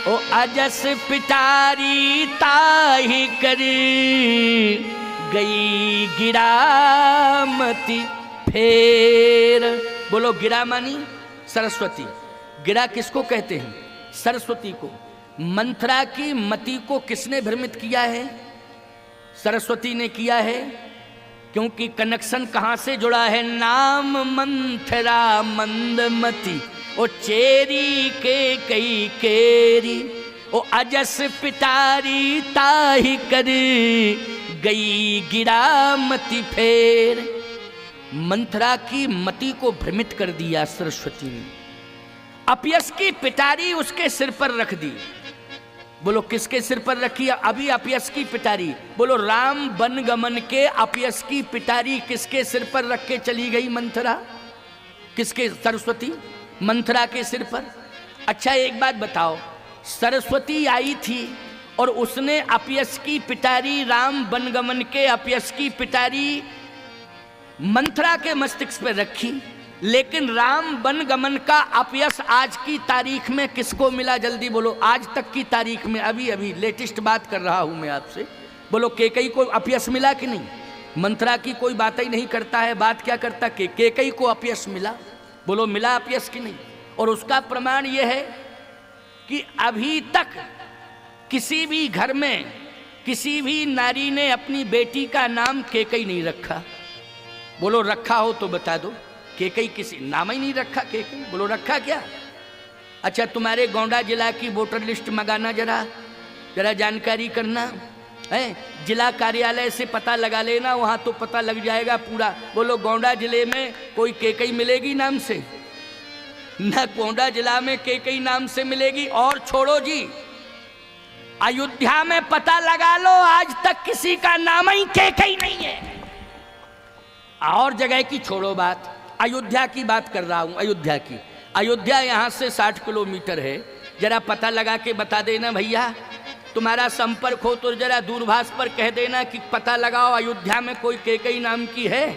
ओ अजस पिटारी ताहि कर गई गिरामती फेर। बोलो गिरा मानी सरस्वती। गिरा किसको कहते हैं? सरस्वती को। मंथरा की मति को किसने भ्रमित किया है? सरस्वती ने किया है, क्योंकि कनेक्शन कहां से जुड़ा है? नाम मंथरा मंदमती ओ चेरी के कई केरी ओ अजस पिटारी ताहि कर गई गिरामती फेर। मंथरा की मति को भ्रमित कर दिया सरस्वती ने। अपयस की पिटारी उसके सिर पर रख दी। बोलो किसके सिर पर रखी? अभी अपयस की पिटारी। बोलो राम वन गमन के अपयस की पिटारी किसके सिर पर रख के चली गई मंथरा? किसके? सरस्वती। मंथरा के सिर पर। अच्छा एक बात बताओ, सरस्वती आई थी और उसने अपयस की पिटारी, राम वन गमन के अपयस की पिटारी मंथरा के मस्तिष्क पर रखी, लेकिन राम वन गमन का अपयस आज की तारीख में किसको मिला? जल्दी बोलो। आज तक की तारीख में, अभी अभी लेटेस्ट बात कर रहा हूं मैं आपसे। बोलो कैकई को अपयस मिला कि नहीं? मंथरा की कोई बात ही नहीं करता है। बात क्या करता? कैकई को अपयस मिला। बोलो मिला अपयस कि नहीं? और उसका प्रमाण यह है कि अभी तक किसी भी घर में किसी भी नारी ने अपनी बेटी का नाम कैकई नहीं रखा। बोलो रखा हो तो बता दो। कैकई किसी नाम ही नहीं रखा। कैकई बोलो रखा क्या? अच्छा तुम्हारे गोंडा जिला की वोटर लिस्ट मंगाना, जरा जानकारी करना है। जिला कार्यालय से पता लगा लेना, वहां तो पता लग जाएगा पूरा। बोलो गोंडा जिले में कोई कैकई मिलेगी नाम से? ना गोंडा जिला में कैकई नाम से मिलेगी। और छोड़ो जी, अयोध्या में पता लगा लो, आज तक किसी का नाम ही कैकई नहीं है। और जगह की छोड़ो बात, अयोध्या की बात कर रहा हूं। अयोध्या की। अयोध्या यहां से 60 किलोमीटर है। जरा पता लगा के बता देना भैया। तुम्हारा संपर्क हो तो जरा दूरभाष पर कह देना कि पता लगाओ अयोध्या में कोई कैकई नाम की है।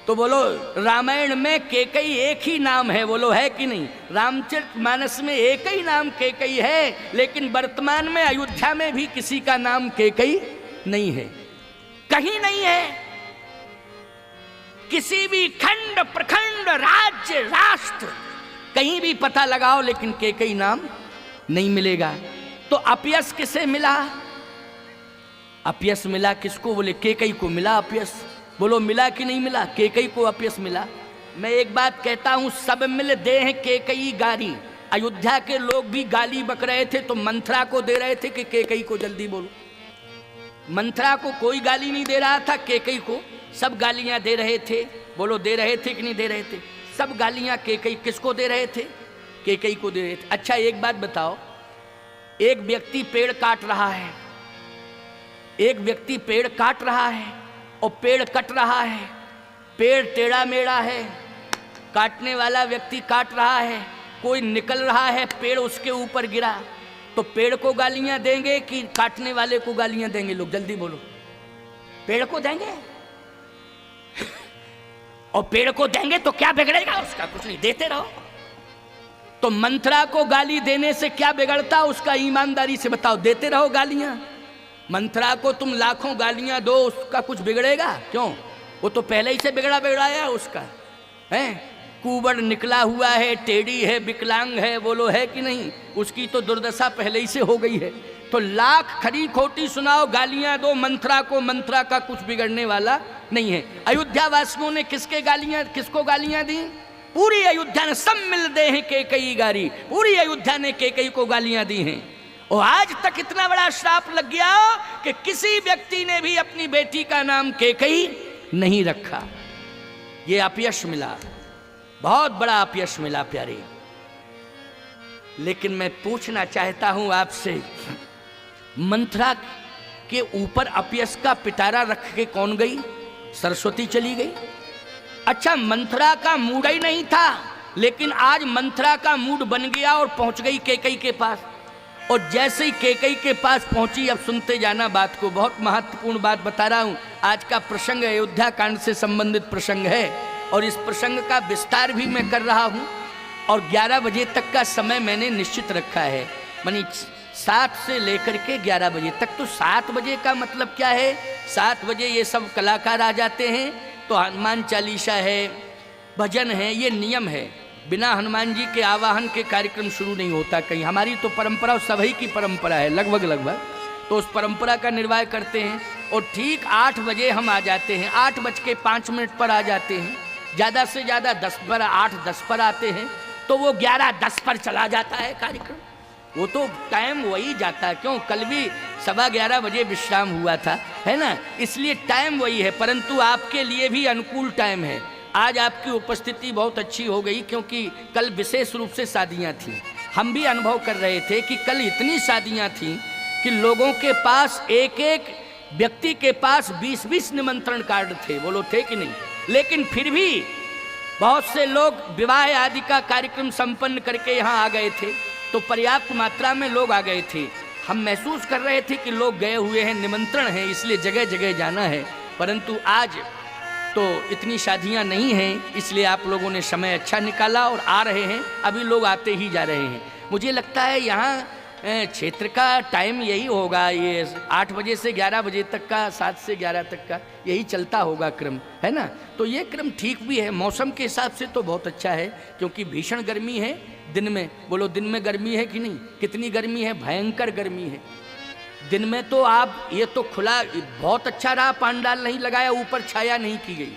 तो बोलो रामायण में कैकई एक ही नाम है। बोलो है कि नहीं? रामचरितमानस में एक ही नाम कैकई है, लेकिन वर्तमान में अयोध्या में भी किसी का नाम कैकई नहीं है। कहीं नहीं है। किसी भी खंड, प्रखंड, राज्य, राष्ट्र कहीं भी पता लगाओ, लेकिन कैकई नाम नहीं मिलेगा। तो अपयस किसे मिला? अपयस मिला किसको? बोले कैकई को मिला अपयस। बोलो मिला कि नहीं मिला? कैकई को अपयस मिला। मैं एक बात कहता हूं, सब मिल दे हैं कैकई गारी। अयोध्या के लोग भी गाली बक रहे थे तो मंथरा को दे रहे थे कि कैकई को। जल्दी बोलो। मंथरा को कोई गाली नहीं दे रहा था, कैकई को सब गालियां दे रहे थे। बोलो दे रहे थे कि नहीं दे रहे थे? सब गालियां कैकई किसको दे रहे थे? कैकई को दे रहे थे। अच्छा एक बात बताओ, एक व्यक्ति पेड़ काट रहा है, एक व्यक्ति पेड़ काट रहा है और पेड़ कट रहा है। पेड़ टेढ़ा मेढ़ा है, काटने वाला व्यक्ति काट रहा है, कोई निकल रहा है, पेड़ उसके ऊपर गिरा, तो पेड़ को गालियां देंगे कि काटने वाले को गालियां देंगे लोग? जल्दी बोलो। पेड़ को देंगे। और पेड़ को देंगे तो क्या बिगड़ेगा उसका? कुछ नहीं, देते रहो। तो मंथरा को गाली देने से क्या बिगड़ता उसका? ईमानदारी से बताओ। देते रहो गालियां। मंथरा को तुम लाखों गालियां दो, उसका कुछ बिगड़ेगा? क्यों? वो तो पहले ही से बिगड़ाया उसका है। कुबड़ निकला हुआ है, टेढ़ी है, विकलांग है। बोलो है कि नहीं? उसकी तो दुर्दशा पहले ही से हो गई है। तो लाख खरी खोटी सुनाओ, गालियां दो मंथरा को, मंथरा का कुछ बिगड़ने वाला नहीं है। अयोध्या वासियों ने किसको गालियां दी? पूरी अयोध्या ने सब मिल दे हैं कैकई गारी। पूरी अयोध्या ने कैकई को गालियां दी हैं। और आज तक इतना बड़ा श्राप लग गया कि किसी व्यक्ति ने भी अपनी बेटी का नाम कैकई नहीं रखा। ये अपयश मिला, बहुत बड़ा अपयश मिला प्यारे। लेकिन मैं पूछना चाहता हूं आपसे, मंथरा के ऊपर अपयश का पिटारा रख के कौन गई? सरस्वती चली गई। अच्छा मंथरा का मूड ही नहीं था, लेकिन आज मंथरा का मूड बन गया और पहुंच गई कैकई के पास। और जैसे ही कैकई के पास पहुंची, अब सुनते जाना बात को, बहुत महत्वपूर्ण बात बता रहा हूं। आज का प्रसंग अयोध्या कांड से संबंधित प्रसंग है और इस प्रसंग का विस्तार भी मैं कर रहा हूं। और 11 बजे तक का समय मैंने निश्चित रखा है। मानी 7 से लेकर के 11 बजे तक। तो 7 बजे का मतलब क्या है? 7 बजे ये सब कलाकार आ जाते हैं, तो हनुमान चालीसा है, भजन है, ये नियम है। बिना हनुमान जी के आवाहन के कार्यक्रम शुरू नहीं होता कहीं। हमारी तो परंपरा, सभी की परंपरा है लगभग, तो उस परंपरा का निर्वाह करते हैं। और ठीक 8 बजे हम आ जाते हैं, 8:05 पर आ जाते हैं, ज़्यादा से ज़्यादा 10 पर, 8:10 पर आते हैं, तो वो 11:10 पर चला जाता है कार्यक्रम। वो तो टाइम वही जाता है, क्यों? कल भी 11:15 बजे विश्राम हुआ था, है ना, इसलिए टाइम वही है। परंतु आपके लिए भी अनुकूल टाइम है। आज आपकी उपस्थिति बहुत अच्छी हो गई, क्योंकि कल विशेष रूप से शादियां थीं। हम भी अनुभव कर रहे थे कि कल इतनी शादियां थीं कि लोगों के पास, एक एक व्यक्ति के पास 20-20 निमंत्रण कार्ड थे। बोलो थे कि नहीं? लेकिन फिर भी बहुत से लोग विवाह आदि का कार्यक्रम संपन्न करके यहाँ आ गए थे, तो पर्याप्त मात्रा में लोग आ गए थे। हम महसूस कर रहे थे कि लोग गए हुए हैं, निमंत्रण है, इसलिए जगह जगह जाना है। परंतु आज तो इतनी शादियां नहीं हैं, इसलिए आप लोगों ने समय अच्छा निकाला और आ रहे हैं। अभी लोग आते ही जा रहे हैं। मुझे लगता है यहाँ क्षेत्र का टाइम यही होगा, ये 8 बजे से 11 बजे तक का, 7 से 11 तक का यही चलता होगा क्रम, है ना। तो ये क्रम ठीक भी है, मौसम के हिसाब से तो बहुत अच्छा है, क्योंकि भीषण गर्मी है दिन में। बोलो दिन में गर्मी है कि नहीं? कितनी गर्मी है? भयंकर गर्मी है दिन में। तो आप ये तो खुला, बहुत अच्छा रहा पांडाल नहीं लगाया, ऊपर छाया नहीं की गई।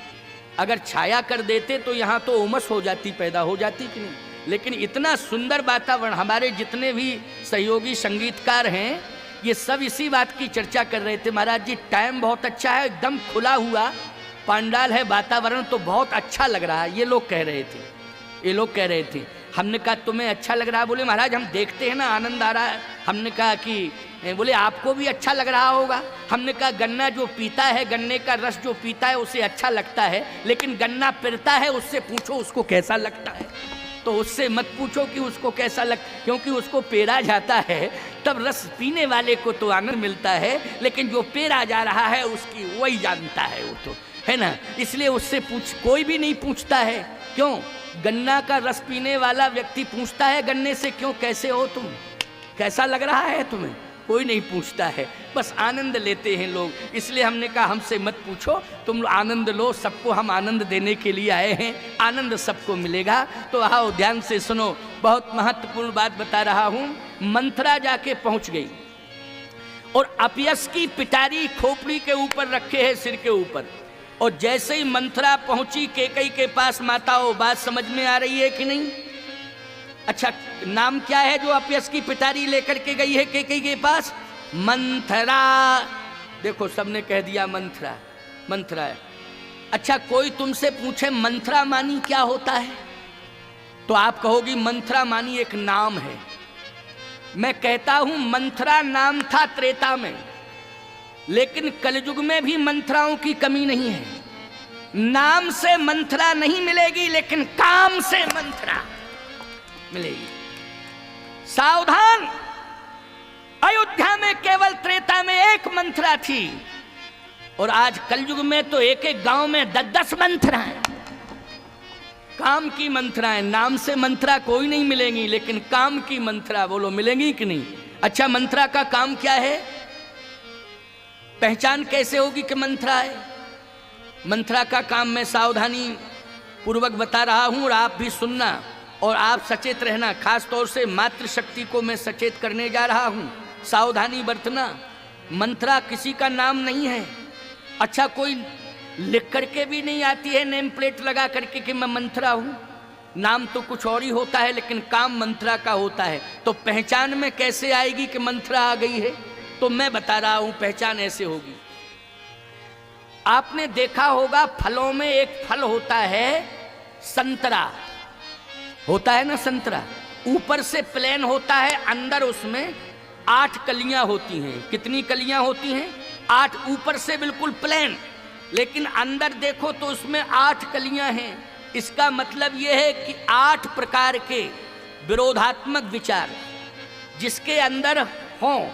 अगर छाया कर देते तो यहाँ तो उमस हो जाती, पैदा हो जाती कि नहीं। लेकिन इतना सुंदर वातावरण, हमारे जितने भी सहयोगी संगीतकार हैं ये सब इसी बात की चर्चा कर रहे थे, महाराज जी टाइम बहुत अच्छा है, एकदम खुला हुआ पांडाल है, वातावरण तो बहुत अच्छा लग रहा है। ये लोग कह रहे थे, ये लोग कह रहे थे। हमने कहा तुम्हें अच्छा लग रहा है? बोले महाराज हम देखते हैं ना, आनंद आ रहा है। हमने कहा कि, बोले आपको भी अच्छा लग रहा होगा। हमने कहा गन्ना जो पीता है, गन्ने का रस जो पीता है उसे अच्छा लगता है, लेकिन गन्ना पेरता है उससे पूछो उसको कैसा लगता है। तो उससे मत पूछो कि उसको कैसा क्योंकि उसको पेरा जाता है तब रस पीने वाले को तो आनंद मिलता है, लेकिन जो पेरा जा रहा है उसकी वही जानता है, वो तो है ना। इसलिए उससे कोई भी नहीं पूछता है। क्यों? गन्ना का रस पीने वाला व्यक्ति पूछता है गन्ने से, क्यों कैसे हो तुम, कैसा लग रहा है तुम्हें? कोई नहीं पूछता है, बस आनंद लेते हैं लोग। इसलिए हमने कहा हमसे मत पूछो, तुम आनंद लो, सबको हम आनंद देने के लिए आए हैं, आनंद सबको मिलेगा। तो आओ ध्यान से सुनो, बहुत महत्वपूर्ण बात बता रहा हूँ। मंथरा जाके पहुँच गई और अपयस की पिटारी खोपड़ी के ऊपर रखे है, सिर के ऊपर। और जैसे ही मंथरा पहुंची कैकेयी के पास, माताओं बात समझ में आ रही है कि नहीं? अच्छा, नाम क्या है जो अपयस की पिटारी लेकर के गई है कैकेयी के पास? मंथरा। देखो सबने कह दिया मंथरा, मंथरा है। अच्छा, कोई तुमसे पूछे मंथरा मानी क्या होता है, तो आप कहोगी मंथरा मानी एक नाम है। मैं कहता हूं मंथरा नाम था त्रेता में, लेकिन कलयुग में भी मंथराओं की कमी नहीं है। नाम से मंथरा नहीं मिलेगी, लेकिन काम से मंथरा मिलेगी। सावधान, अयोध्या में केवल त्रेता में एक मंथरा थी, और आज कलयुग में तो एक एक गांव में 10-10 मंथरा हैं। काम की मंथरा है, नाम से मंथरा कोई नहीं मिलेगी, लेकिन काम की मंथरा बोलो मिलेंगी कि नहीं? अच्छा, मंथरा का काम क्या है? पहचान कैसे होगी कि मंथरा है? मंथरा का काम मैं सावधानी पूर्वक बता रहा हूं, और आप भी सुनना और आप सचेत रहना। खास तौर से मातृशक्ति को मैं सचेत करने जा रहा हूं, सावधानी बरतना। मंथरा किसी का नाम नहीं है। अच्छा, कोई लिख करके भी नहीं आती है नेम प्लेट लगा करके कि मैं मंथरा हूं। नाम तो कुछ और ही होता है, लेकिन काम मंथरा का होता है। तो पहचान में कैसे आएगी कि मंथरा आ गई है? तो मैं बता रहा हूं, पहचान ऐसे होगी। आपने देखा होगा फलों में एक फल होता है संतरा, होता है ना संतरा। ऊपर से प्लेन होता है, अंदर उसमें 8 कलियां होती हैं। कितनी कलियां होती हैं? 8। ऊपर से बिल्कुल प्लेन, लेकिन अंदर देखो तो उसमें 8 कलियां हैं। इसका मतलब यह है कि 8 प्रकार के विरोधात्मक विचार जिसके अंदर हों,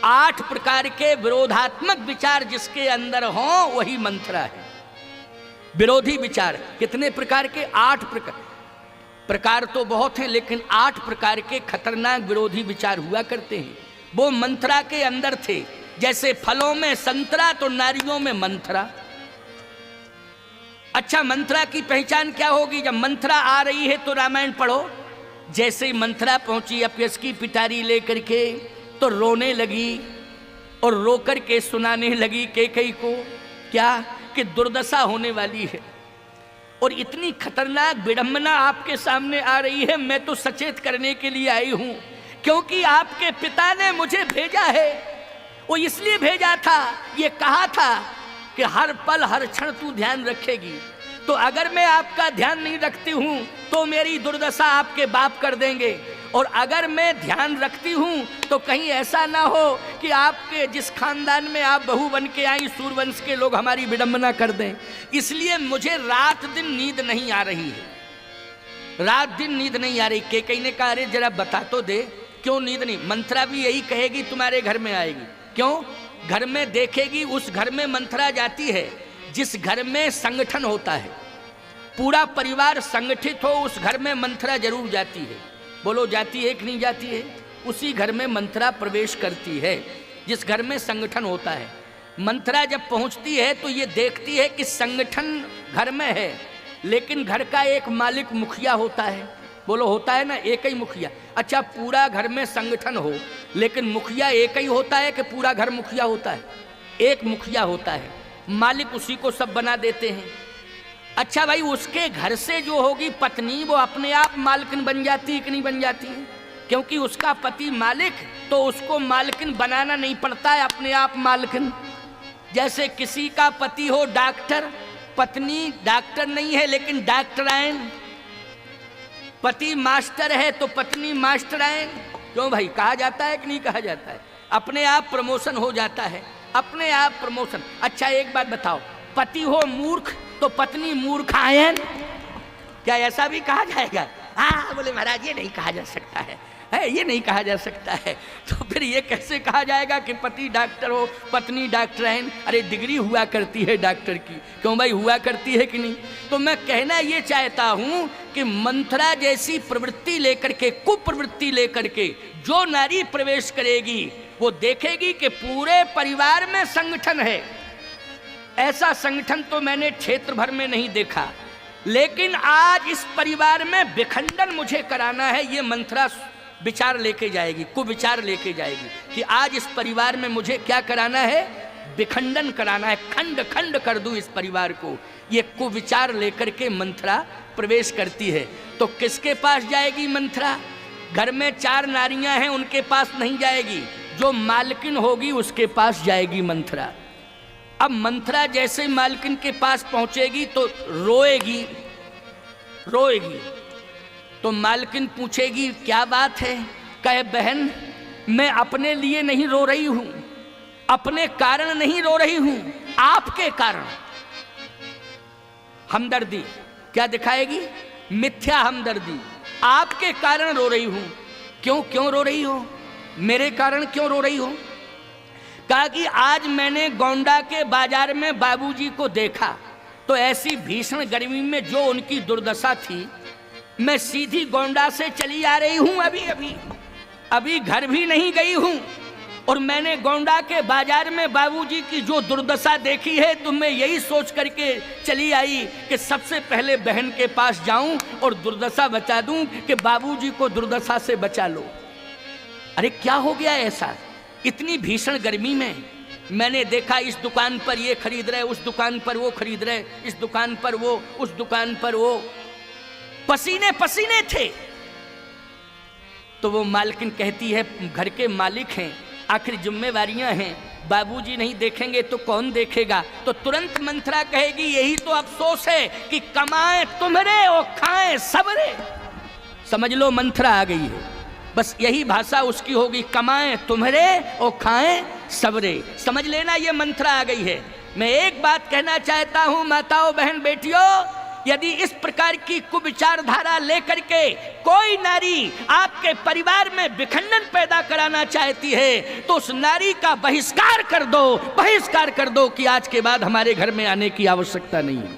8 प्रकार के विरोधात्मक विचार जिसके अंदर हों, वही मंथरा है। विरोधी विचार कितने प्रकार के? 8 प्रकार। प्रकार तो बहुत हैं, लेकिन 8 प्रकार के खतरनाक विरोधी विचार हुआ करते हैं। वो मंथरा के अंदर थे। जैसे फलों में संतरा तो नारियों में मंथरा। अच्छा, मंथरा की पहचान क्या होगी? जब मंथरा आ रही है तो रामायण पढ़ो। जैसे ही मंथरा पहुंची अपयश की पिटारी लेकर के तो रोने लगी और रो कर के सुनाने लगी कैकेयी को क्या कि दुर्दशा होने वाली है और इतनी खतरनाक विडंबना आपके सामने आ रही है। मैं तो सचेत करने के लिए आई हूं, क्योंकि आपके पिता ने मुझे भेजा है। वो इसलिए भेजा था, ये कहा था कि हर पल हर क्षण तू ध्यान रखेगी। तो अगर मैं आपका ध्यान नहीं रखती हूं तो मेरी दुर्दशा आपके बाप कर देंगे, और अगर मैं ध्यान रखती हूं तो कहीं ऐसा ना हो कि आपके जिस खानदान में आप बहू बन के आई सूर्यवंश के लोग हमारी विडंबना कर दें। इसलिए मुझे रात दिन नींद नहीं आ रही है, रात दिन नींद नहीं आ रही। कैकेयी ने कहा, अरे जरा बता तो दे क्यों नींद नहीं? मंथरा भी यही कहेगी तुम्हारे घर में आएगी। क्यों? घर में देखेगी, उस घर में मंथरा जाती है जिस घर में संगठन होता है, पूरा परिवार संगठित हो, उस घर में मंथरा जरूर जाती है। बोलो, जाती है कि नहीं जाती है? उसी घर में मंथरा प्रवेश करती है जिस घर में संगठन होता है। मंथरा जब पहुंचती है तो ये देखती है कि संगठन घर में है, लेकिन घर का एक मालिक मुखिया होता है। बोलो, होता है ना, एक ही मुखिया। अच्छा, पूरा घर में संगठन हो लेकिन मुखिया एक ही होता है कि पूरा घर मुखिया होता है? एक मुखिया होता है, मालिक उसी को सब बना देते हैं। अच्छा भाई, उसके घर से जो होगी पत्नी, वो अपने आप मालकिन बन जाती है कि नहीं बन जाती है? क्योंकि उसका पति मालिक, तो उसको मालकिन बनाना नहीं पड़ता है, अपने आप मालकिन। जैसे किसी का पति हो डॉक्टर, पत्नी डॉक्टर नहीं है लेकिन डॉक्टरायन। पति मास्टर है तो पत्नी मास्टरायन। क्यों भाई, कहा जाता है कि नहीं कहा जाता है? अपने आप प्रमोशन हो जाता है, अपने आप प्रमोशन। अच्छा, एक बात बताओ, पति हो मूर्ख तो पत्नी मूर्खायन, क्या ऐसा भी कहा जाएगा? हाँ, बोले महाराज ये नहीं कहा जा सकता है, ये नहीं कहा जा सकता है। तो फिर ये कैसे कहा जाएगा कि पति डॉक्टर हो पत्नी डॉक्टरायन? अरे डिग्री हुआ करती है डॉक्टर की, क्यों भाई, हुआ करती है कि नहीं? तो मैं कहना ये चाहता हूं कि मंथरा जैसी प्रवृत्ति लेकर के, कुप्रवृत्ति लेकर के जो नारी प्रवेश करेगी, वो देखेगी कि पूरे परिवार में संगठन है। ऐसा संगठन तो मैंने क्षेत्र भर में नहीं देखा, लेकिन आज इस परिवार में विखंडन मुझे कराना है। ये मंथरा विचार लेके जाएगी, कुविचार लेके जाएगी कि आज इस परिवार में मुझे क्या कराना है? विखंडन कराना है, खंड खंड कर दूं इस परिवार को। ये कुविचार लेकर के मंथरा प्रवेश करती है। तो किसके पास जाएगी मंथरा? घर में 4 नारियां हैं, उनके पास नहीं जाएगी, जो मालकिन होगी उसके पास जाएगी मंथरा। अब मंथरा जैसे मालकिन के पास पहुंचेगी तो रोएगी, रोएगी। तो मालकिन पूछेगी क्या बात है? कहे, बहन मैं अपने लिए नहीं रो रही हूं, अपने कारण नहीं रो रही हूं, आपके कारण। हमदर्दी क्या दिखाएगी? मिथ्या हमदर्दी। आपके कारण रो रही हूं। क्यों क्यों रो रही हो? मेरे कारण क्यों रो रही हो? कहा कि आज मैंने गोंडा के बाजार में बाबूजी को देखा तो ऐसी भीषण गर्मी में जो उनकी दुर्दशा थी, मैं सीधी गोंडा से चली आ रही हूं, अभी घर भी नहीं गई हूं, और मैंने गोंडा के बाजार में बाबूजी की जो दुर्दशा देखी है तो मैं यही सोच करके चली आई कि सबसे पहले बहन के पास जाऊं और दुर्दशा बचा दूं कि बाबूजी को दुर्दशा से बचा लो। अरे क्या हो गया ऐसा? इतनी भीषण गर्मी में मैंने देखा इस दुकान पर ये खरीद रहे, उस दुकान पर वो खरीद रहे, इस दुकान पर वो, उस दुकान पर वो, पसीने पसीने थे। तो वो मालकिन कहती है, घर के मालिक हैं, आखिर जिम्मेवारियां हैं, बाबूजी नहीं देखेंगे तो कौन देखेगा? तो तुरंत मंथरा कहेगी, यही तो अफसोस है कि कमाए तुम्हारे और खाएं सबरे। समझ लो मंथरा आ गई है, बस यही भाषा उसकी होगी, कमाएं तुम्हारे और खाएं सबरे। समझ लेना ये मंथरा आ गई है। मैं एक बात कहना चाहता हूं माताओं, बहन, बेटियों, यदि इस प्रकार की कुविचारधारा लेकर के कोई नारी आपके परिवार में विखंडन पैदा कराना चाहती है तो उस नारी का बहिष्कार कर दो कि आज के बाद हमारे घर में आने की आवश्यकता नहीं है।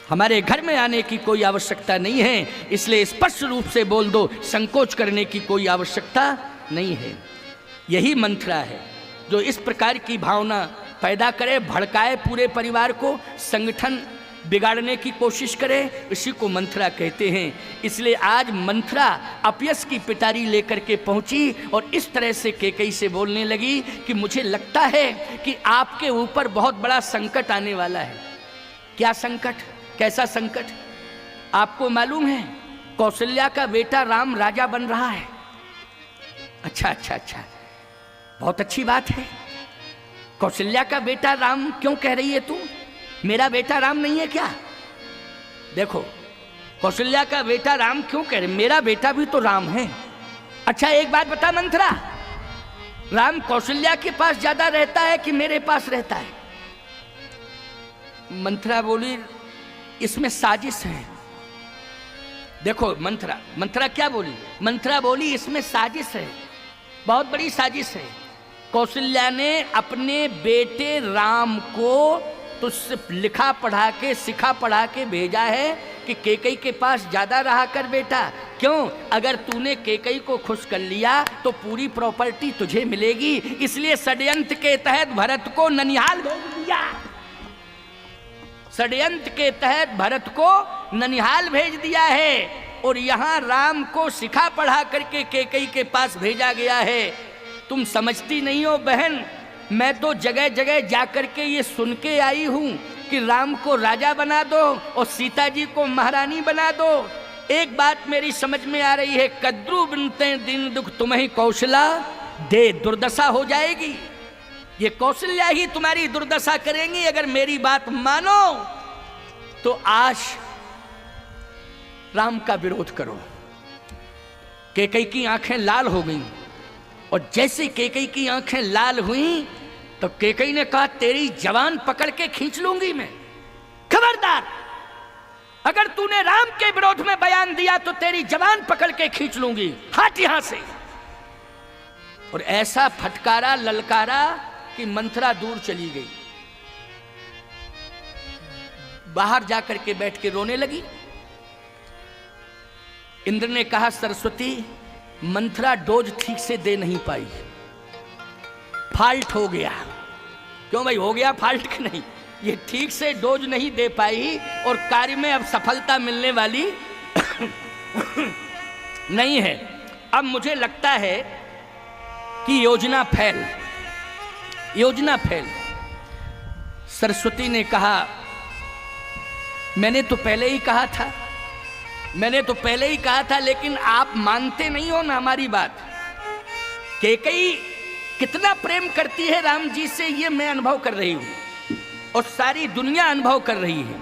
हमारे घर में आने की कोई आवश्यकता नहीं है, इसलिए स्पष्ट रूप से बोल दो, संकोच करने की कोई आवश्यकता नहीं है। यही मंत्रा है जो इस प्रकार की भावना पैदा करे, भड़काए पूरे परिवार को, संगठन बिगाड़ने की कोशिश करे, इसी को मंत्रा कहते हैं। इसलिए आज मंत्रा अपयश की पिटारी लेकर के पहुंची और इस तरह से कैकेयी से बोलने लगी कि मुझे लगता है कि आपके ऊपर बहुत बड़ा संकट आने वाला है। क्या संकट? कैसा संकट? आपको मालूम है कौशल्या का बेटा राम राजा बन रहा है। अच्छा अच्छा अच्छा, बहुत अच्छी बात है। कौशल्या का बेटा राम क्यों कह रही है तू? मेरा बेटा राम नहीं है क्या? देखो, कौशल्या का बेटा राम क्यों कह रहे? मेरा बेटा भी तो राम है। अच्छा एक बात बता मंथरा, राम कौशल्या के पास ज्यादा रहता है कि मेरे पास रहता है? मंथरा बोली इसमें साजिश है। देखो मंथरा क्या बोली? मंथरा बोली इसमें साजिश है, बहुत बड़ी साजिश है। कौशल्या ने अपने बेटे राम को तुझसे लिखा पढ़ा के सिखा पढ़ा के भेजा है कि कैकेयी के पास ज्यादा रहा कर बेटा। क्यों? अगर तूने कैकेयी को खुश कर लिया तो पूरी प्रॉपर्टी तुझे मिलेगी, इसलिए षड्यंत्र के तहत भरत को ननिहाल भेज दिया। षड्यंत्र के तहत भरत को ननिहाल भेज दिया है और यहाँ राम को सिखा पढ़ा करके कैकेयी के पास भेजा गया है। तुम समझती नहीं हो बहन, मैं तो जगह जगह जाकर के ये सुन के आई हूं कि राम को राजा बना दो और सीता जी को महारानी बना दो। एक बात मेरी समझ में आ रही है, कद्रू बिनते दिन दुख तुम्हें कौशला दे, दुर्दशा हो जाएगी। ये कौशल्या ही तुम्हारी दुर्दशा करेंगी अगर मेरी बात मानो तो आज राम का विरोध करो। कैकेयी की आंखें लाल हो गईं और जैसे कैकेयी की आंखें लाल हुई तो कैकेयी ने कहा तेरी जवान पकड़ के खींच लूंगी मैं। खबरदार, अगर तूने राम के विरोध में बयान दिया तो तेरी जवान पकड़ के खींच लूंगी, हट यहां से। और ऐसा फटकारा ललकारा कि मंथरा दूर चली गई, बाहर जाकर के बैठ के रोने लगी। इंद्र ने कहा सरस्वती मंथरा डोज ठीक से दे नहीं पाई, फाल्ट हो गया। क्यों भाई हो गया फाल्ट कि नहीं? ये ठीक से डोज नहीं दे पाई और कार्य में अब सफलता मिलने वाली नहीं है। अब मुझे लगता है कि योजना फेल। सरस्वती ने कहा मैंने तो पहले ही कहा था, लेकिन आप मानते नहीं हो ना हमारी बात। कैकेयी कितना प्रेम करती है राम जी से ये मैं अनुभव कर रही हूं और सारी दुनिया अनुभव कर रही है।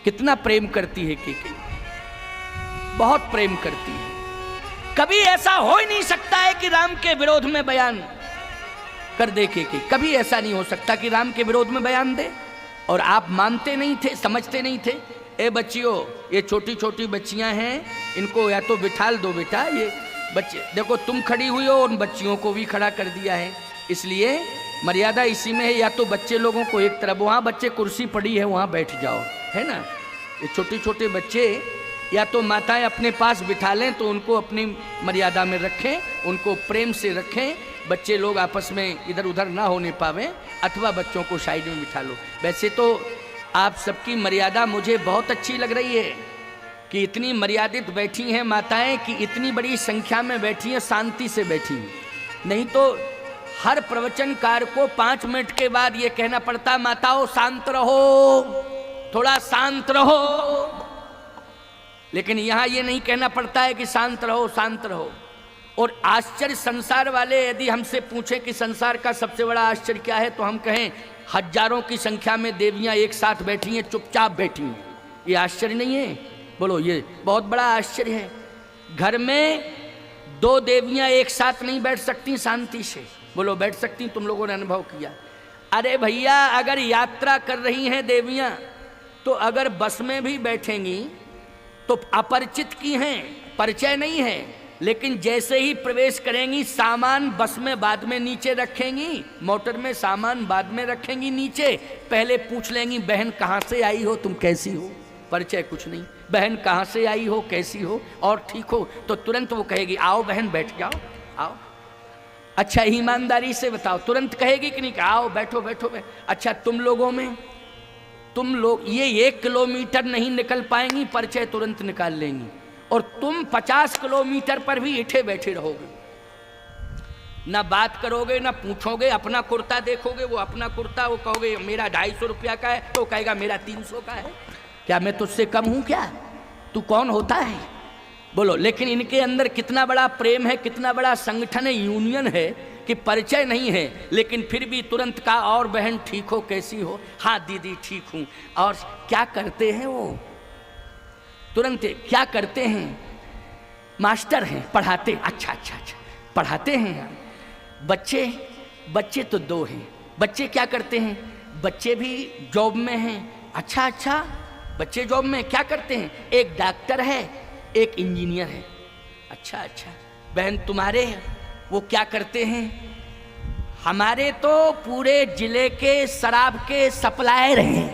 कितना प्रेम करती है कैकेयी, बहुत प्रेम करती है। कभी ऐसा हो ही नहीं सकता है कि राम के विरोध में बयान कर दे कैकेयी, कभी ऐसा नहीं हो सकता कि राम के विरोध में बयान दे। और आप मानते नहीं थे, समझते नहीं थे। ए बच्चियों, ये छोटी छोटी बच्चियां हैं, इनको या तो बिठाल दो बेटा। ये बच्चे देखो, तुम खड़ी हुई हो, उन बच्चियों को भी खड़ा कर दिया है। इसलिए मर्यादा इसी में है, या तो बच्चे लोगों को एक तरफ, वहाँ बच्चे कुर्सी पड़ी है वहाँ बैठ जाओ, है ना। ये छोटे छोटे बच्चे या तो माताएं अपने पास बिठा लें तो उनको अपनी मर्यादा में रखें, उनको प्रेम से रखें, बच्चे लोग आपस में इधर उधर ना होने पावें, अथवा बच्चों को साइड में बिठा लो। वैसे तो आप सबकी मर्यादा मुझे बहुत अच्छी लग रही है कि इतनी मर्यादित बैठी हैं माताएं, कि इतनी बड़ी संख्या में बैठी हैं, शांति से बैठी हैं। नहीं तो हर प्रवचनकार को 5 मिनट के बाद ये कहना पड़ता, माताओं शांत रहो, थोड़ा शांत रहो। लेकिन यहाँ ये नहीं कहना पड़ता है कि शांत रहो, शांत रहो। और आश्चर्य संसार वाले यदि हमसे पूछें कि संसार का सबसे बड़ा आश्चर्य क्या है, तो हम कहें हजारों की संख्या में देवियां एक साथ बैठी हैं, चुपचाप बैठी हैं। ये आश्चर्य नहीं है? बोलो, ये बहुत बड़ा आश्चर्य है। घर में 2 देवियां एक साथ नहीं बैठ सकती शांति से। बोलो, बैठ सकती? तुम लोगों ने अनुभव किया? अरे भैया, अगर यात्रा कर रही हैं देवियां, तो अगर बस में भी बैठेंगी तो अपरिचित की हैं, परिचय नहीं है, लेकिन जैसे ही प्रवेश करेंगी सामान बस में बाद में नीचे रखेंगी, मोटर में सामान बाद में रखेंगी नीचे। पहले पूछ लेंगी, बहन कहाँ से आई हो, तुम कैसी हो, परिचय कुछ नहीं। बहन कहाँ से आई हो, कैसी हो और ठीक हो, तो तुरंत वो कहेगी आओ बहन बैठ जाओ, आओ। अच्छा ईमानदारी से बताओ, तुरंत कहेगी कि नहीं कि आओ बैठो बैठो बैठो। अच्छा तुम लोगों में, तुम लोग ये 1 किलोमीटर नहीं निकल पाएंगी, परिचय तुरंत निकाल लेंगी। और तुम 50 किलोमीटर पर भी इठे बैठे रहोगे, ना बात करोगे ना पूछोगे। अपना कुर्ता देखोगे, वो अपना कुर्ता, वो कहोगे मेरा 250 रुपया का है, तो कहेगा मेरा 300 का है। क्या मैं तुझसे कम हूं क्या? तू कौन होता है बोलो। लेकिन इनके अंदर कितना बड़ा प्रेम है, कितना बड़ा संगठन है, यूनियन है कि परिचय नहीं है, लेकिन फिर भी तुरंत कहा और बहन ठीक हो, कैसी हो? हाँ दीदी ठीक हूं। और क्या करते हैं वो? तुरंत क्या करते हैं? मास्टर हैं, पढ़ाते। अच्छा अच्छा अच्छा पढ़ाते हैं। बच्चे तो 2 हैं। बच्चे क्या करते हैं? बच्चे भी जॉब में हैं। अच्छा अच्छा बच्चे जॉब में क्या करते हैं? एक डॉक्टर है, एक इंजीनियर है। अच्छा अच्छा बहन तुम्हारे वो क्या करते हैं? हमारे तो पूरे जिले के शराब के सप्लायर हैं।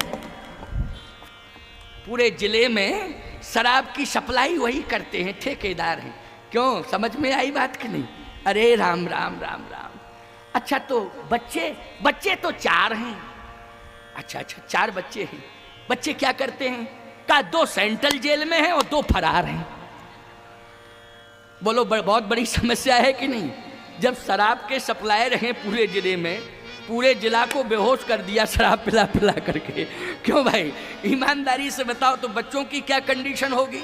पूरे जिले में शराब की सप्लाई वही करते हैं, ठेकेदार हैं। क्यों, समझ में आई बात कि नहीं? अरे राम राम राम राम। अच्छा तो बच्चे तो 4 हैं। अच्छा अच्छा 4 बच्चे हैं। बच्चे क्या करते हैं? का 2 सेंट्रल जेल में हैं और 2 फरार हैं। बोलो बहुत बड़ी समस्या है कि नहीं? जब शराब के सप्लायर हैं पूरे जिले में, पूरे जिला को बेहोश कर दिया शराब पिला पिला करके। क्यों भाई, ईमानदारी से बताओ तो बच्चों की क्या कंडीशन होगी?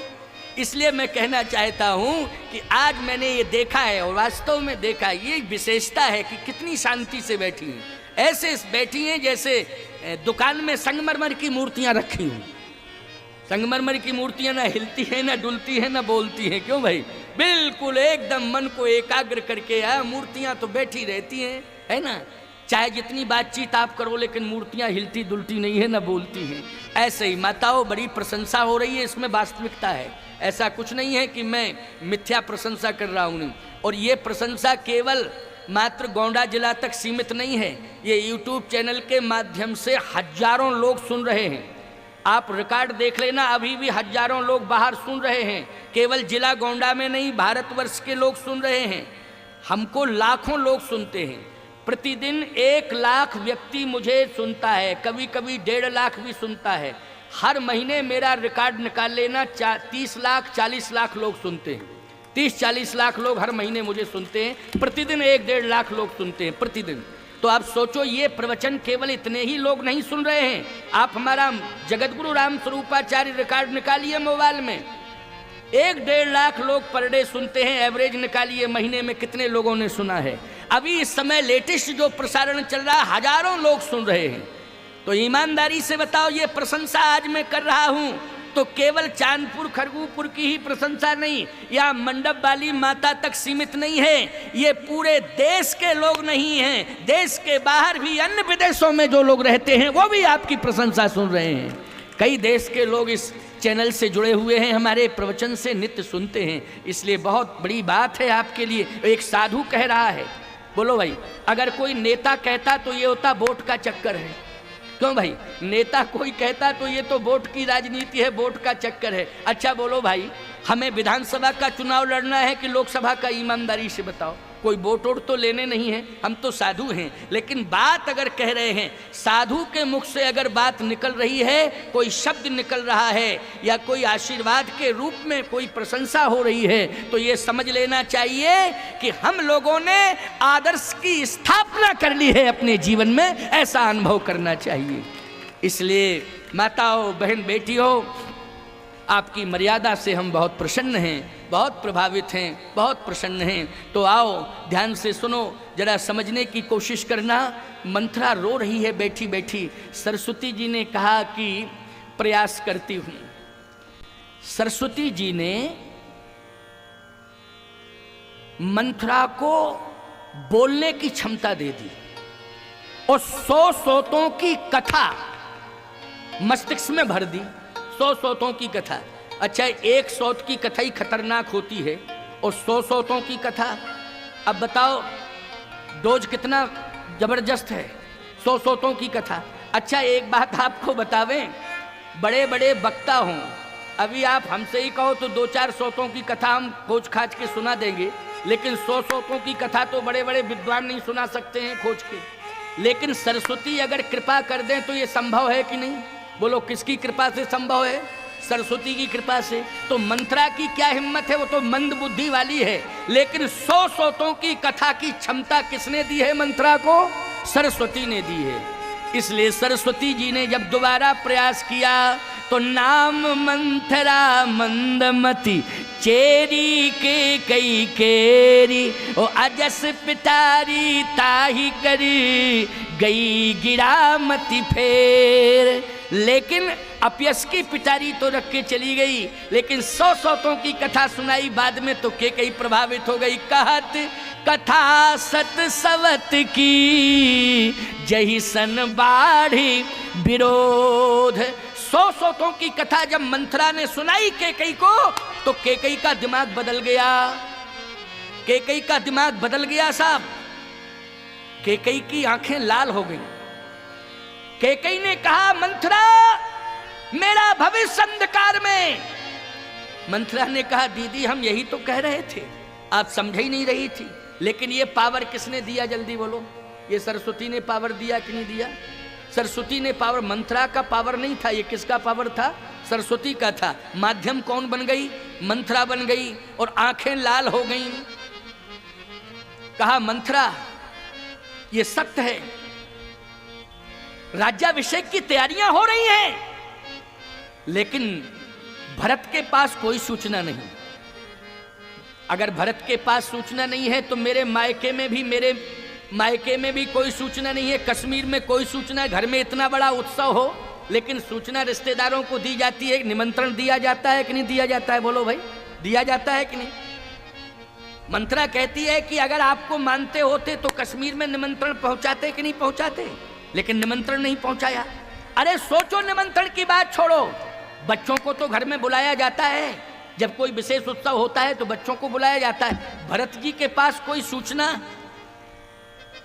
इसलिए मैं कहना चाहता हूं कि आज मैंने ये देखा है और वास्तव में देखा है, ये विशेषता है कि कितनी शांति से बैठी हैं। ऐसे बैठी हैं जैसे दुकान में संगमरमर की मूर्तियां रखी हुई। संगमरमर की मूर्तियां ना हिलती हैं, ना डुलती हैं, ना बोलती हैं। क्यों भाई, बिल्कुल एकदम मन को एकाग्र करके मूर्तियां तो बैठी रहती हैं, है ना। चाहे जितनी बातचीत आप करो, लेकिन मूर्तियां हिलती डुलती नहीं है, ना बोलती हैं। ऐसे ही माताओं बड़ी प्रशंसा हो रही है, इसमें वास्तविकता है। ऐसा कुछ नहीं है कि मैं मिथ्या प्रशंसा कर रहा हूँ। और ये प्रशंसा केवल मात्र गोंडा जिला तक सीमित नहीं है, ये यूट्यूब चैनल के माध्यम से हजारों लोग सुन रहे हैं। आप रिकॉर्ड देख लेना, अभी भी हजारों लोग बाहर सुन रहे हैं। केवल जिला गोंडा में नहीं, भारतवर्ष के लोग सुन रहे हैं। हमको लाखों लोग सुनते हैं प्रतिदिन। 1 लाख व्यक्ति मुझे सुनता है, कभी कभी 1.5 लाख भी सुनता है। हर महीने मेरा रिकॉर्ड निकाल लेना, 30 लाख 40 लाख लोग सुनते हैं। 30-40 लाख लोग हर महीने मुझे सुनते हैं। प्रतिदिन 1-1.5 लाख लोग सुनते हैं प्रतिदिन। तो आप सोचो, ये प्रवचन केवल इतने ही लोग नहीं सुन रहे हैं। आप हमारा जगतगुरु राम स्वरूपाचार्य रिकॉर्ड निकालिए मोबाइल में, 1-1.5 लाख लोग पर डे सुनते हैं। एवरेज निकालिए महीने में कितने लोगों ने सुना है। अभी इस समय लेटेस्ट जो प्रसारण चल रहा है, हजारों लोग सुन रहे हैं। तो ईमानदारी से बताओ, ये प्रशंसा आज मैं कर रहा हूं तो केवल चांदपुर खरगूपुर की ही प्रशंसा नहीं, या मंडप वाली माता तक सीमित नहीं है। ये पूरे देश के लोग नहीं हैं, देश के बाहर भी अन्य विदेशों में जो लोग रहते हैं वो भी आपकी प्रशंसा सुन रहे हैं। कई देश के लोग इस चैनल से जुड़े हुए हैं, हमारे प्रवचन से नित्य सुनते हैं। इसलिए बहुत बड़ी बात है आपके लिए। एक साधु कह रहा है, बोलो भाई, अगर कोई नेता कहता तो ये होता वोट का चक्कर है। क्यों भाई, नेता कोई कहता तो ये तो वोट की राजनीति है, वोट का चक्कर है। अच्छा बोलो भाई, हमें विधानसभा का चुनाव लड़ना है कि लोकसभा का? ईमानदारी से बताओ, कोई वोट वोट तो लेने नहीं है, हम तो साधु हैं। लेकिन बात अगर कह रहे हैं, साधु के मुख से अगर बात निकल रही है, कोई शब्द निकल रहा है या कोई आशीर्वाद के रूप में कोई प्रशंसा हो रही है, तो ये समझ लेना चाहिए कि हम लोगों ने आदर्श की स्थापना कर ली है अपने जीवन में, ऐसा अनुभव करना चाहिए। इसलिए माताओं, बहन, बेटियों, आपकी मर्यादा से हम बहुत प्रसन्न हैं, बहुत प्रभावित हैं, बहुत प्रसन्न हैं। तो आओ ध्यान से सुनो, जरा समझने की कोशिश करना। मंथरा रो रही है बैठी बैठी। सरस्वती जी ने कहा कि प्रयास करती हूँ। सरस्वती जी ने मंथरा को बोलने की क्षमता दे दी और 100 सोतों की कथा मस्तिष्क में भर दी। 100 सोतों की कथा। अच्छा, 1 सौत की कथा ही खतरनाक होती है और 100 सोतों की कथा, अब बताओ डोज कितना जबरदस्त है। 100 सोतों की कथा। अच्छा एक बात आपको बतावें, बड़े बड़े वक्ता हों, अभी आप हमसे ही कहो तो 2-4 सौतों की कथा हम खोज खाज के सुना देंगे, लेकिन 100 सौतों की कथा तो बड़े बड़े विद्वान नहीं सुना सकते हैं खोज के। लेकिन सरस्वती अगर कृपा कर दें तो ये संभव है कि नहीं? बोलो, किसकी कृपा से संभव है? सरस्वती की कृपा से। तो मंत्रा की क्या हिम्मत है, वो तो मंद बुद्धि वाली है, लेकिन 100 सौतों की कथा की क्षमता किसने दी है मंत्रा को? सरस्वती ने दी है। इसलिए सरस्वती जी ने जब दोबारा प्रयास किया तो नाम मंथरा मंदमती चेरी के कई केरी ओ अजस पिटारी ताही करी गई गिरामती फेर। लेकिन अपयश की पिटारी तो रख के चली गई, लेकिन 100 सौतों की कथा सुनाई बाद में तो के कई प्रभावित हो गई। कहत कथा सत सवत की जही सन बाढ़ी विरोध। 100 सौतों की कथा जब मंथरा ने सुनाई केकई को तो केकई का दिमाग बदल गया। केकई का दिमाग बदल गया साहब। केकई की आंखें लाल हो गई। केकई ने कहा, मंथरा मेरा भविष्य अंधकार में। मंथरा ने कहा, दीदी हम यही तो कह रहे थे, आप समझ ही नहीं रही थी। लेकिन ये पावर किसने दिया, जल्दी बोलो? ये सरस्वती ने पावर दिया कि नहीं दिया? सरस्वती ने पावर, मंथरा का पावर नहीं था, ये किसका पावर था? सरस्वती का था। माध्यम कौन बन गई? मंथरा बन गई और आंखें लाल हो गईं। कहा, मंथरा ये सत्य है, राज्याभिषेक की तैयारियां हो रही हैं, लेकिन भरत के पास कोई सूचना नहीं। अगर भरत के पास सूचना नहीं है तो मेरे मायके में भी कोई सूचना नहीं है, कश्मीर में कोई सूचना है। घर में इतना बड़ा उत्सव हो लेकिन सूचना रिश्तेदारों को दी जाती है, निमंत्रण दिया जाता है कि नहीं दिया जाता है? बोलो भाई, दिया जाता है कि नहीं? मंत्रा कहती है कि अगर आपको मानते होते तो कश्मीर में निमंत्रण पहुंचाते कि नहीं पहुंचाते, लेकिन निमंत्रण नहीं पहुंचाया। अरे सोचो, निमंत्रण की बात छोड़ो, बच्चों को तो घर में बुलाया जाता है, जब कोई विशेष उत्सव होता है तो बच्चों को बुलाया जाता है। भरत जी के पास कोई सूचना?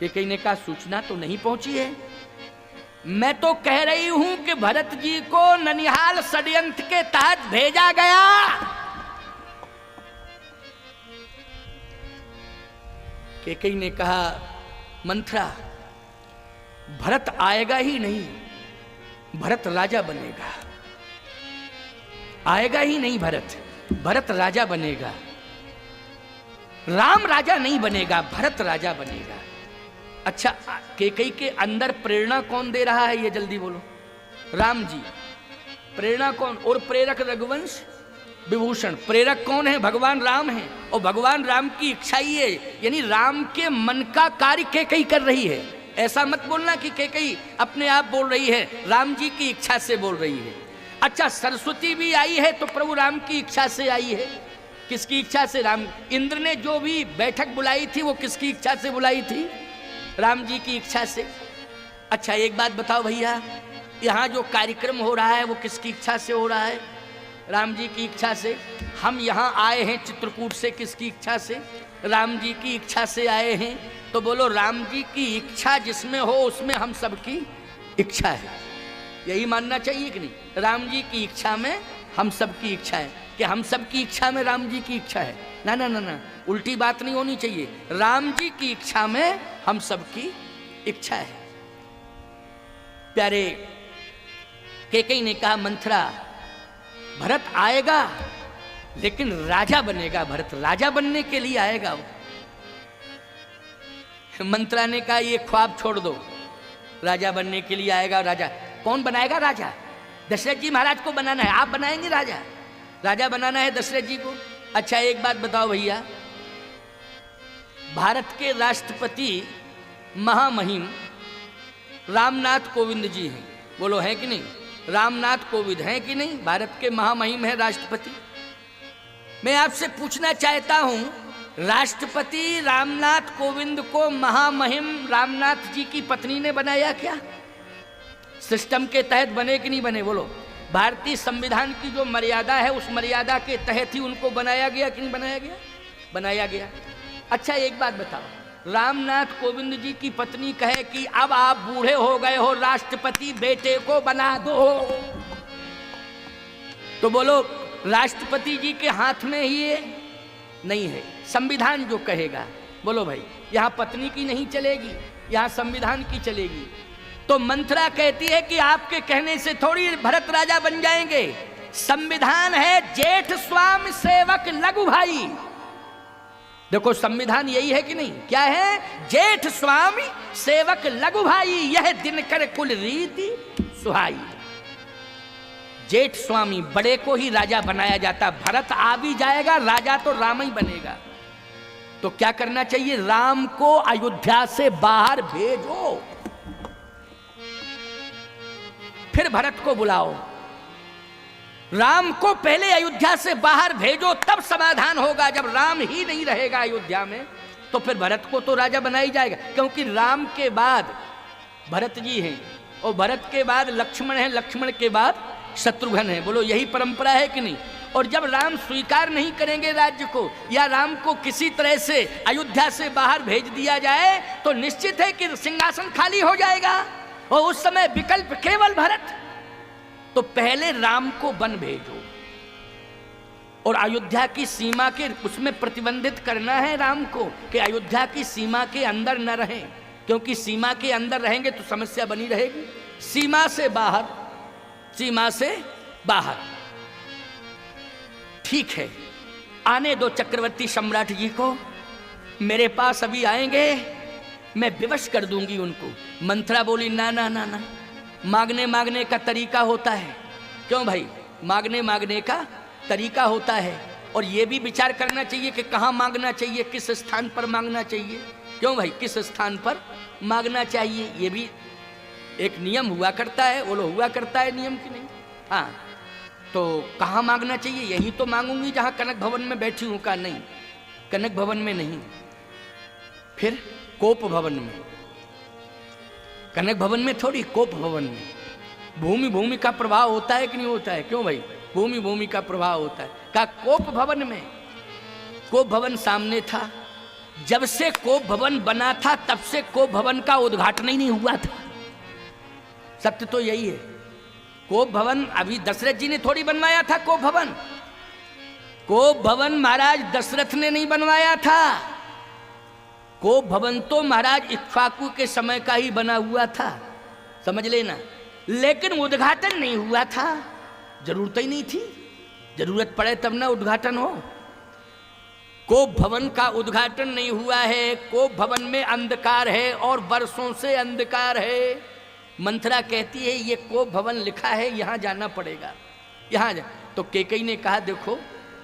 केकई ने कहा, सूचना तो नहीं पहुंची है। मैं तो कह रही हूं कि भरत जी को ननिहाल षड्यंत्र के तहत भेजा गया। केकई ने कहा, मंथरा भरत आएगा ही नहीं, भरत राजा बनेगा। आएगा ही नहीं भरत, भरत राजा बनेगा। राम राजा नहीं बनेगा, भरत राजा बनेगा। अच्छा, केकई के अंदर प्रेरणा कौन दे रहा है, ये जल्दी बोलो? राम जी। प्रेरणा कौन? और प्रेरक रघुवंश विभूषण। प्रेरक कौन है? भगवान राम है। और भगवान राम की इच्छा ही है, यानी राम के मन का कार्य केकई कर रही है। ऐसा मत बोलना कि केकई अपने आप बोल रही है, राम जी की इच्छा से बोल रही है। अच्छा, सरस्वती भी आई है तो प्रभु राम की इच्छा से आई है। किसकी इच्छा से? राम। इंद्र ने जो भी बैठक बुलाई थी वो किसकी इच्छा से बुलाई थी? राम जी की इच्छा से। अच्छा, एक बात बताओ भैया, यहाँ जो कार्यक्रम हो रहा है वो किसकी इच्छा से हो रहा है? राम जी की इच्छा से। हम यहाँ आए हैं चित्रकूट से, किसकी इच्छा से? राम जी की इच्छा से आए हैं। तो बोलो, राम जी की इच्छा जिसमें हो उसमें हम सबकी इच्छा है। यही मानना चाहिए कि नहीं? राम जी की इच्छा में हम सबकी इच्छा है, कि हम सबकी इच्छा में राम जी की इच्छा है। ना ना ना ना, उल्टी बात नहीं होनी चाहिए। राम जी की इच्छा में हम सबकी इच्छा है। प्यारे केकई ने कहा, मंथरा भरत आएगा लेकिन राजा बनेगा। भरत राजा बनने के लिए आएगा वो। मंत्रा ने कहा, ये ख्वाब छोड़ दो, राजा बनने के लिए आएगा। राजा कौन बनाएगा? राजा दशरथ जी महाराज को बनाना है। आप बनाएंगे राजा? राजा बनाना है दशरथ जी को। अच्छा, एक बात बताओ भैया, भारत के राष्ट्रपति महामहिम रामनाथ कोविंद जी हैं। बोलो, हैं कि नहीं? रामनाथ कोविंद हैं कि नहीं? भारत के महामहिम है राष्ट्रपति। मैं आपसे पूछना चाहता हूं, राष्ट्रपति रामनाथ कोविंद को महामहिम रामनाथ जी की पत्नी ने बनाया क्या? सिस्टम के तहत बने कि नहीं बने? बोलो। भारतीय संविधान की जो मर्यादा है उस मर्यादा के तहत ही उनको बनाया गया कि नहीं बनाया गया? बनाया गया। अच्छा, एक बात बताओ, रामनाथ कोविंद जी की पत्नी कहे कि अब आप बूढ़े हो गए हो, राष्ट्रपति बेटे को बना दो, तो बोलो राष्ट्रपति जी के हाथ में ही ये नहीं है, संविधान जो कहेगा। बोलो भाई, यहां पत्नी की नहीं चलेगी, यहां संविधान की चलेगी। तो मंथरा कहती है कि आपके कहने से थोड़ी भरत राजा बन जाएंगे, संविधान है जेठ स्वामी सेवक लघु भाई। देखो संविधान यही है कि नहीं, क्या है? जेठ स्वामी सेवक लघु भाई, यह दिनकर कुल रीति सुहाई। जेठ स्वामी, बड़े को ही राजा बनाया जाता। भरत आ भी जाएगा, राजा तो राम ही बनेगा। तो क्या करना चाहिए? राम को अयोध्या से बाहर भेजो, फिर भरत को बुलाओ। राम को पहले अयोध्या से बाहर भेजो, तब समाधान होगा। जब राम ही नहीं रहेगा अयोध्या में, तो फिर भरत को तो राजा बना ही जाएगा, क्योंकि राम के बाद भरत जी हैं, और भरत के बाद लक्ष्मण है, लक्ष्मण के बाद शत्रुघ्न है। बोलो यही परंपरा है कि नहीं? और जब राम स्वीकार नहीं करेंगे राज्य को, या राम को किसी तरह से अयोध्या से बाहर भेज दिया जाए, तो निश्चित है कि सिंहासन खाली हो जाएगा, और उस समय विकल्प केवल भरत। तो पहले राम को वन भेजो, और अयोध्या की सीमा के उसमें प्रतिबंधित करना है राम को कि अयोध्या की सीमा के अंदर न रहें, क्योंकि सीमा के अंदर रहेंगे तो समस्या बनी रहेगी। सीमा से बाहर, सीमा से बाहर। ठीक है, आने दो चक्रवर्ती सम्राट जी को, मेरे पास अभी आएंगे, मैं विवश कर दूंगी उनको। मंथरा बोली ना ना ना ना, मांगने का तरीका होता है। क्यों भाई? मांगने का तरीका होता है, और ये भी विचार करना चाहिए कि कहाँ मांगना चाहिए, किस स्थान पर मांगना चाहिए। क्यों भाई? किस स्थान पर मांगना चाहिए, ये भी एक नियम हुआ करता है। वो लोग हुआ करता है नियम की नहीं। हाँ, तो कहाँ मांगना चाहिए? यही तो मांगूंगी जहाँ कनक भवन में बैठी हूँ। का नहीं, कनक भवन में नहीं, फिर कोप भवन में। कनक भवन में थोड़ी, कोप भवन में। भूमि का प्रभाव होता है कि नहीं होता है? क्यों भाई? भूमि का प्रभाव होता है। का कोप भवन में, कोप भवन सामने था। जब से कोप भवन बना था, तब से कोप भवन का उद्घाटन ही नहीं हुआ था। सत्य तो यही है। कोप भवन अभी दशरथ जी ने थोड़ी बनवाया था। कोप भवन महाराज दशरथ ने नहीं बनवाया था। कोप भवन तो महाराज इक्ष्वाकु के समय का ही बना हुआ था, समझ लेना। लेकिन उद्घाटन नहीं हुआ था, जरूरत ही नहीं थी। जरूरत पड़े तब ना उद्घाटन हो। कोप भवन का उद्घाटन नहीं हुआ है। कोप भवन में अंधकार है, और वर्षों से अंधकार है। मंथरा कहती है ये कोप भवन लिखा है, यहाँ जाना पड़ेगा, यहाँ जा। तो कैकेयी ने कहा देखो,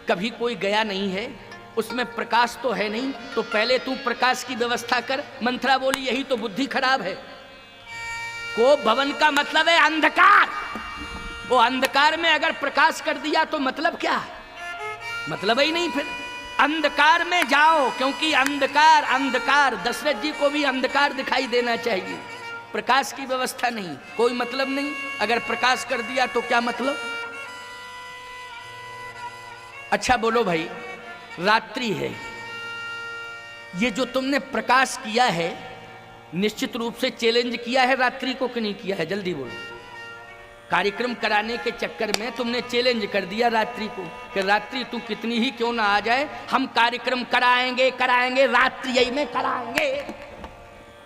कभी कोई गया नहीं है, उसमें प्रकाश तो है नहीं, तो पहले तू प्रकाश की व्यवस्था कर। मंथरा बोली यही तो बुद्धि खराब है। कोप भवन का मतलब है अंधकार। वो अंधकार में अगर प्रकाश कर दिया तो मतलब क्या? मतलब ही नहीं। फिर अंधकार में जाओ, क्योंकि अंधकार दशरथ जी को भी अंधकार दिखाई देना चाहिए। प्रकाश की व्यवस्था नहीं, कोई मतलब नहीं। अगर प्रकाश कर दिया तो क्या मतलब? अच्छा बोलो भाई, रात्रि है, ये जो तुमने प्रकाश किया है, निश्चित रूप से चैलेंज किया है रात्रि को कि नहीं किया है? जल्दी बोलो। कार्यक्रम कराने के चक्कर में तुमने चैलेंज कर दिया रात्रि को कि रात्रि तू कितनी ही क्यों ना आ जाए, हम कार्यक्रम कराएंगे, रात्रि यही में कराएंगे,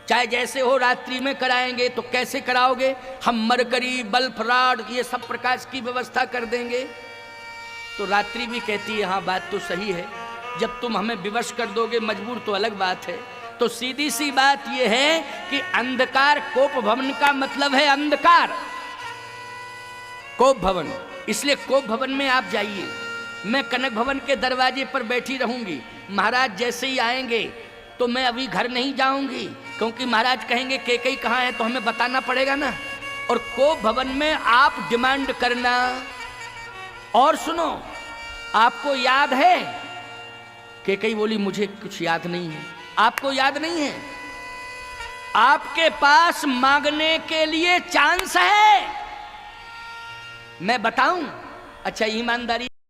चाहे जैसे हो रात्रि में कराएंगे। तो कैसे कराओगे? हम मरकरी, बल्ब, रॉड, ये सब प्रकाश की व्यवस्था कर देंगे। तो रात्रि भी कहती है हाँ बात तो सही है, जब तुम हमें विवश कर दोगे मजबूर तो अलग बात है। तो सीधी सी बात यह है कि अंधकार, कोप भवन का मतलब है अंधकार, कोप भवन। इसलिए कोप भवन में आप जाइए, मैं कनक भवन के दरवाजे पर बैठी रहूंगी। महाराज जैसे ही आएंगे तो मैं अभी घर नहीं जाऊंगी, क्योंकि महाराज कहेंगे कैकेयी कहाँ है, तो हमें बताना पड़ेगा ना। और कोप भवन में आप डिमांड करना। और सुनो, आपको याद है? कैकेयी बोली मुझे कुछ याद नहीं है। आपको याद नहीं है? आपके पास मांगने के लिए चांस है, मैं बताऊं? अच्छा ईमानदारी